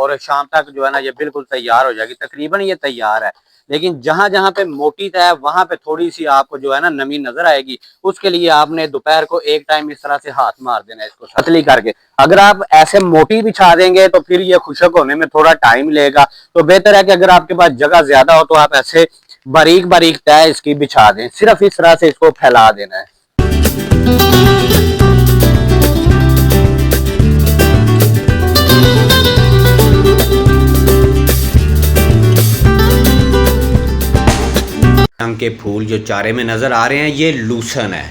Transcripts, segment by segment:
और शाम तक जो है ना ये बिल्कुल तैयार हो जाएगी। तकरीबन ये तैयार है, लेकिन जहां जहां पे मोटी तय है वहां पे थोड़ी सी आपको जो है ना नमी नजर आएगी। उसके लिए आपने दोपहर को एक टाइम इस तरह से हाथ मार देना है इसको पतली करके। अगर आप ऐसे मोटी बिछा देंगे तो फिर ये खुशक होने में थोड़ा टाइम लेगा। तो बेहतर है कि अगर आपके पास जगह ज्यादा हो तो आप ऐसे बारीक बारीक तय इसकी बिछा दें। सिर्फ इस तरह से इसको फैला देना है। रंग के फूल जो चारे में नज़र आ रहे हैं ये लूसन है,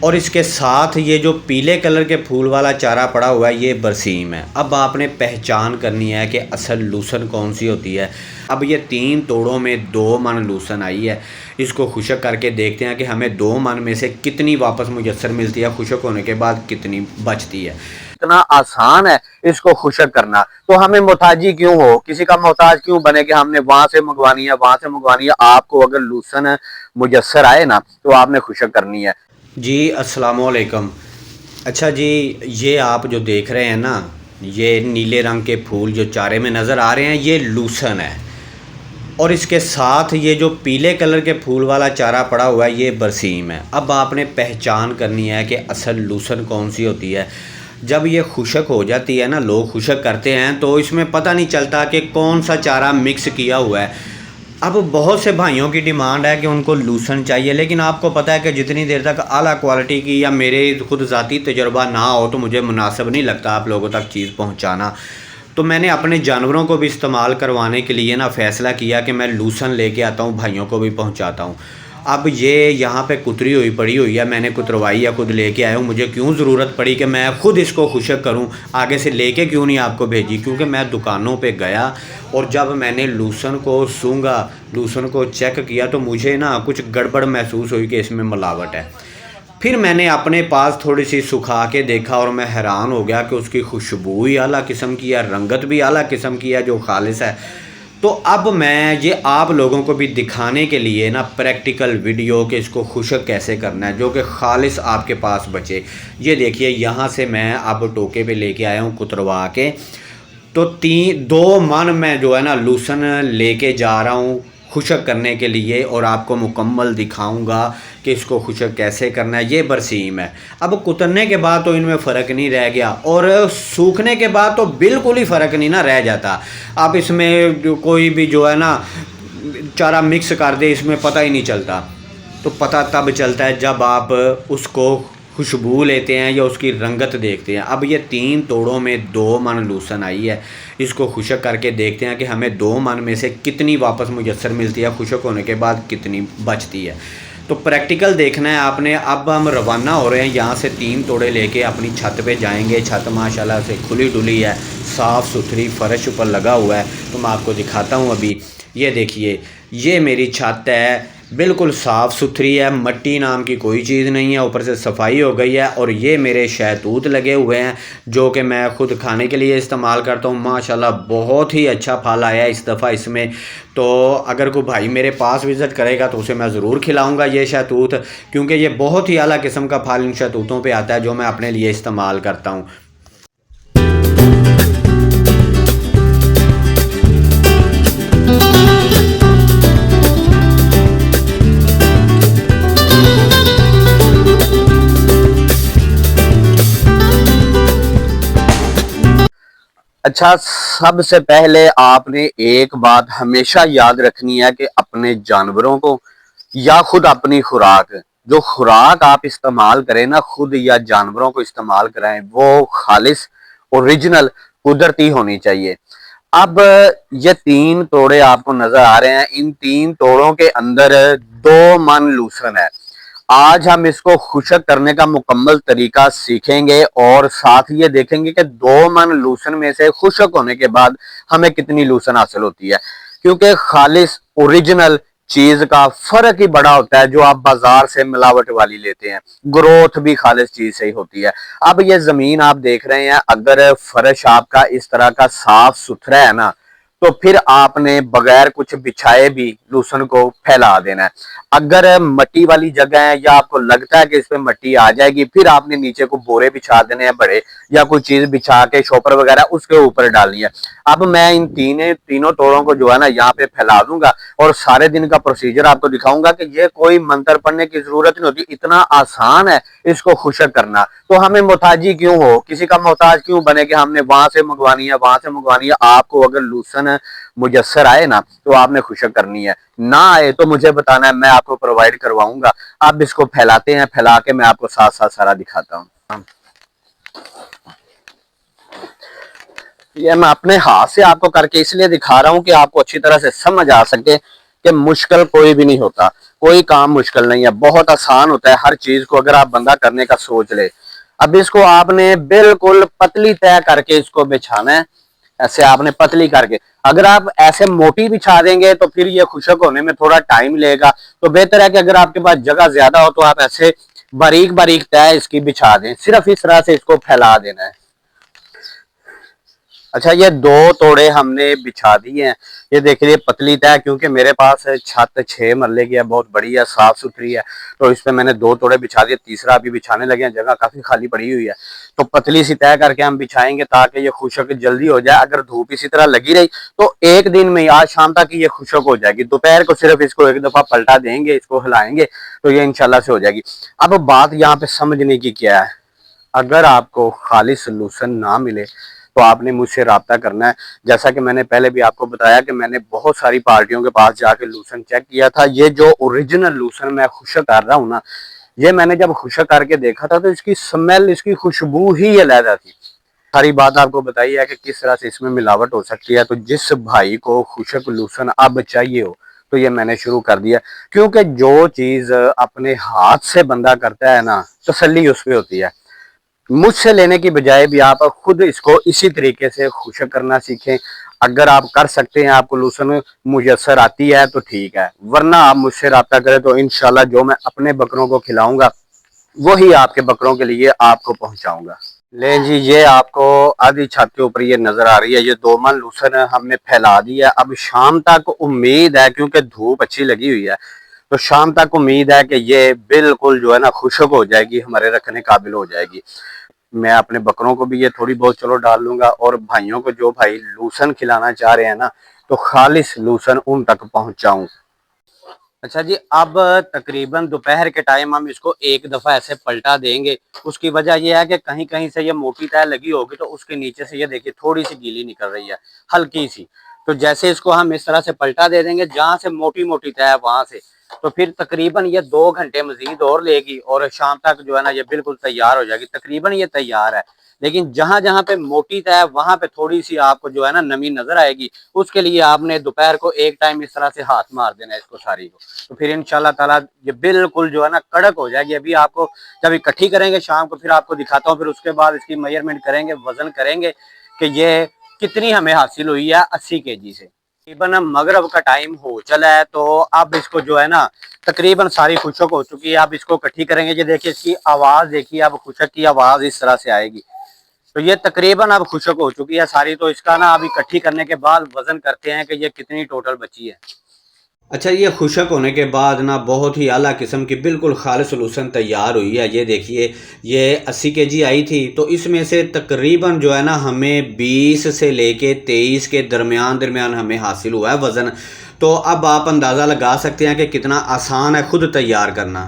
और इसके साथ ये जो पीले कलर के फूल वाला चारा पड़ा हुआ है ये बरसीम है। अब आपने पहचान करनी है कि असल लूसन कौन सी होती है। अब ये 3 तोड़ों में 2 मन लूसन आई है। इसको खुशक करके देखते हैं कि हमें 2 मन में से कितनी वापस मुयस्सर मिलती है, खुशक होने के बाद कितनी बचती है। इतना आसान है इसको खुशक करना, तो हमें मोहताजी क्यों हो, किसी का मोहताज क्यों बने कि हमने वहां से मंगवानी है वहां से मंगवानी है। आपको अगर लूसन मुयस्सर आए ना तो आपने खुशक करनी है। जी अस्सलाम वालेकुम। अच्छा जी, ये आप जो देख रहे हैं ना, ये नीले रंग के फूल जो चारे में नज़र आ रहे हैं ये लूसन है, और इसके साथ ये जो पीले कलर के फूल वाला चारा पड़ा हुआ है ये बरसीम है। अब आपने पहचान करनी है कि असल लूसन कौन सी होती है। जब ये खुशक हो जाती है ना, लोग खुशक करते हैं तो इसमें पता नहीं चलता कि कौन सा चारा मिक्स किया हुआ है। अब बहुत से भाइयों की डिमांड है कि उनको लूसन चाहिए, लेकिन आपको पता है कि जितनी देर तक आला क्वालिटी की या मेरे खुद ज़ाती तजर्बा ना हो तो मुझे मुनासिब नहीं लगता आप लोगों तक चीज़ पहुंचाना। तो मैंने अपने जानवरों को भी इस्तेमाल करवाने के लिए ना फ़ैसला किया कि मैं लूसन लेके आता हूँ, भाइयों को भी पहुँचाता हूँ। अब ये यहाँ पे कुतरी हुई पड़ी हुई है, मैंने कुतरवाई या खुद लेके आया हूँ। मुझे क्यों ज़रूरत पड़ी कि मैं ख़ुद इसको खुशक करूँ, आगे से लेके क्यों नहीं आपको भेजी, क्योंकि मैं दुकानों पे गया और जब मैंने लूसन को सूंघा, लूसन को चेक किया तो मुझे ना कुछ गड़बड़ महसूस हुई कि इसमें मिलावट है। फिर मैंने अपने पास थोड़ी सी सुखा के देखा और मैं हैरान हो गया कि उसकी खुशबू ही आला किस्म की है, रंगत भी आला किस्म की है जो खालिस है। तो अब मैं ये आप लोगों को भी दिखाने के लिए ना प्रैक्टिकल वीडियो कि इसको खुशक कैसे करना है जो कि खालिस आपके पास बचे। ये देखिए, यहाँ से मैं अब टोके पे लेके आया हूँ कुतरवा के। तो 2 मन मैं जो है ना लूसन लेके जा रहा हूँ खुशक करने के लिए, और आपको मुकम्मल दिखाऊंगा कि इसको खुशक कैसे करना है। ये बरसीम है। अब कुतरने के बाद तो इनमें फ़र्क नहीं रह गया, और सूखने के बाद तो बिल्कुल ही फ़र्क नहीं ना रह जाता। आप इसमें कोई भी जो है ना चारा मिक्स कर दे इसमें पता ही नहीं चलता। तो पता तब चलता है जब आप उसको खुशबू लेते हैं या उसकी रंगत देखते हैं। अब ये 3 तोड़ों में 2 मन लूसन आई है। इसको खुशक करके देखते हैं कि हमें 2 मन में से कितनी वापस मुयस्सर मिलती है, खुशक होने के बाद कितनी बचती है। तो प्रैक्टिकल देखना है आपने। अब हम रवाना हो रहे हैं यहाँ से, 3 तोड़े लेके अपनी छत पे जाएंगे। छत माशाल्लाह से खुली डुली है, साफ़ सुथरी, फ़र्श ऊपर लगा हुआ है। तो मैं आपको दिखाता हूँ अभी। ये देखिए, ये मेरी छत है, बिल्कुल साफ़ सुथरी है, मट्टी नाम की कोई चीज़ नहीं है, ऊपर से सफाई हो गई है। और ये मेरे शहतूत लगे हुए हैं जो कि मैं ख़ुद खाने के लिए इस्तेमाल करता हूँ। माशाल्लाह बहुत ही अच्छा फल आया है इस दफ़ा इसमें। तो अगर कोई भाई मेरे पास विज़िट करेगा तो उसे मैं ज़रूर खिलाऊँगा ये शहतूत, क्योंकि ये बहुत ही आला किस्म का फल इन शहतूतों पर आता है जो मैं अपने लिए इस्तेमाल करता हूँ। अच्छा, सबसे पहले आपने एक बात हमेशा याद रखनी है कि अपने जानवरों को या खुद अपनी खुराक, जो खुराक आप इस्तेमाल करें ना, खुद या जानवरों को इस्तेमाल कराएं, वो खालिस ओरिजिनल कुदरती होनी चाहिए। अब ये 3 तोड़े आपको नजर आ रहे हैं, इन 3 तोड़ों के अंदर 2 मन लूसन है। आज हम इसको खुशक करने का मुकम्मल तरीका सीखेंगे और साथ ये देखेंगे कि 2 मन लूसन में से खुशक होने के बाद हमें कितनी लूसन हासिल होती है। क्योंकि खालिस ओरिजिनल चीज का फर्क ही बड़ा होता है जो आप बाजार से मिलावट वाली लेते हैं। ग्रोथ भी खालिस चीज से ही होती है। अब ये जमीन आप देख रहे हैं, अगर फर्श आपका इस तरह का साफ सुथरा है ना, तो फिर आपने बगैर कुछ बिछाए भी लूसन को फैला देना है। अगर मट्टी वाली जगह है या आपको लगता है कि इस पे मट्टी आ जाएगी, फिर आपने नीचे को बोरे बिछा देने हैं बड़े, या कोई चीज बिछा के शॉपर वगैरह उसके ऊपर डालनी है। अब मैं इन तीनों तोड़ों को जो है ना यहाँ पे फैला दूंगा और सारे दिन का प्रोसीजर आपको दिखाऊंगा कि ये कोई मंत्र पढ़ने की जरूरत नहीं होती, इतना आसान है इसको खुशक करना। तो हमें मोहताजी क्यों हो, किसी का मोहताज क्यों बने कि हमने वहां से मंगवानी है वहां से मंगवानी है। आपको अगर लूसन मुयसर आए ना तो आपने खुशक करनी है, ना आए तो मुझे बताना है, मैं आपको प्रोवाइड करवाऊंगा। आप इसको फैलाते हैं, फैला के मैं आपको साथ साथ सारा दिखाता हूँ। ये मैं अपने हाथ से आपको करके इसलिए दिखा रहा हूँ कि आपको अच्छी तरह से समझ आ सके कि मुश्किल कोई भी नहीं होता, कोई काम मुश्किल नहीं है, बहुत आसान होता है हर चीज को अगर आप बंदा करने का सोच ले। अब इसको आपने बिल्कुल पतली तय करके इसको बिछाना है, ऐसे आपने पतली करके। अगर आप ऐसे मोटी बिछा देंगे तो फिर ये खुशक होने में थोड़ा टाइम लेगा। तो बेहतर है कि अगर आपके पास जगह ज्यादा हो तो आप ऐसे बारीक बारीक तय इसकी बिछा दें, सिर्फ इस तरह से इसको फैला देना है। अच्छा, ये दो तोड़े हमने बिछा दिए हैं। ये देखिए पतली तय, क्योंकि मेरे पास छत 6 मरले की है, बहुत बड़ी है, साफ सुथरी है, तो इस पे मैंने 2 तोड़े बिछा दिए, तीसरा अभी बिछाने लगे हैं, जगह काफी खाली पड़ी हुई है। तो पतली सी तय करके हम बिछाएंगे ताकि ये खुशक जल्दी हो जाए। अगर धूप इसी तरह लगी रही तो एक दिन में, आज शाम तक ये खुशक हो जाएगी। दोपहर को सिर्फ इसको एक दफा पलटा देंगे, इसको हिलाएंगे तो ये इंशाल्लाह से हो जाएगी। अब बात यहाँ पे समझने की क्या है, अगर आपको खालिस लूसन ना मिले तो आपने मुझसे रब्ता करना है। जैसा कि मैंने पहले भी आपको बताया कि मैंने बहुत सारी पार्टियों के पास जाके लूसन चेक किया था। ये जो ओरिजिनल लूसन मैं खुशक कर रहा हूँ ना, ये मैंने जब खुशक करके देखा था तो इसकी स्मेल, इसकी खुशबू ही अलग थी। सारी बात आपको बताई है कि किस तरह से इसमें मिलावट हो सकती है। तो जिस भाई को खुशक लूसन अब चाहिए हो तो ये मैंने शुरू कर दिया, क्योंकि जो चीज अपने हाथ से बंदा करता है ना, तसल्ली उस पर होती है। मुझसे लेने की बजाय भी आप खुद इसको इसी तरीके से खुशक करना सीखें। अगर आप कर सकते हैं, आपको लूसन मुयसर आती है तो ठीक है, वरना आप मुझसे रब्ता करें तो इंशाल्लाह जो मैं अपने बकरों को खिलाऊंगा वही आपके बकरों के लिए आपको पहुंचाऊंगा। ले जी, ये आपको आधी छत के ऊपर ये नजर आ रही है, ये 2 मन लूसन हमने फैला दी है। अब शाम तक उम्मीद है, क्योंकि धूप अच्छी लगी हुई है, तो शाम तक उम्मीद है कि ये बिल्कुल जो है ना खुशक हो जाएगी, हमारे रखने काबिल हो जाएगी। मैं अपने बकरों को भी ये थोड़ी बहुत चलो डाल लूंगा, और भाइयों को जो भाई लूसन खिलाना चाह रहे हैं ना, तो खालिस लूसन उन तक पहुंचाऊं। अच्छा जी, अब तकरीबन दोपहर के टाइम हम इसको एक दफा ऐसे पलटा देंगे। उसकी वजह यह है कि कहीं कहीं से ये मोटी तय लगी होगी तो उसके नीचे से ये देखिए थोड़ी सी गीली निकल रही है, हल्की सी। तो जैसे इसको हम इस तरह से पलटा दे देंगे, जहां से मोटी मोटी तय है वहां से, तो फिर तकरीबन ये 2 घंटे मजीद और लेगी और शाम तक जो है ना ये बिल्कुल तैयार हो जाएगी। तकरीबन ये तैयार है, लेकिन जहां जहां पे मोटी तय है वहां पे थोड़ी सी आपको जो है ना नमी नजर आएगी। उसके लिए आपने दोपहर को एक टाइम इस तरह से हाथ मार देना है इसको सारी को, तो फिर इंशाल्लाह ताला ये बिल्कुल जो है ना कड़क हो जाएगी। अभी आपको जब इकट्ठी करेंगे शाम को फिर आपको दिखाता हूँ, फिर उसके बाद इसकी मेजरमेंट करेंगे, वजन करेंगे कि ये कितनी हमें हासिल हुई है 80 केजी से। तकरीबन मगरब का टाइम हो चला है, तो अब इसको जो है ना तकरीबन सारी खुशक हो चुकी है। अब इसको इकट्ठी करेंगे, ये देखिए इसकी आवाज देखिए, अब खुशक की आवाज इस तरह से आएगी। तो ये तकरीबन अब खुशक हो चुकी है सारी। तो इसका ना अभी इकट्ठी करने के बाद वजन करते हैं कि ये कितनी टोटल बची है। अच्छा, ये खुशक होने के बाद ना बहुत ही आला किस्म की बिल्कुल खालिस लूसन तैयार हुई है। ये देखिए, ये 80 केजी आई थी, तो इसमें से तकरीबन जो है ना हमें 20 से लेके 23 के दरमियान दरमियान हमें हासिल हुआ है वज़न। तो अब आप अंदाज़ा लगा सकते हैं कि कितना आसान है खुद तैयार करना।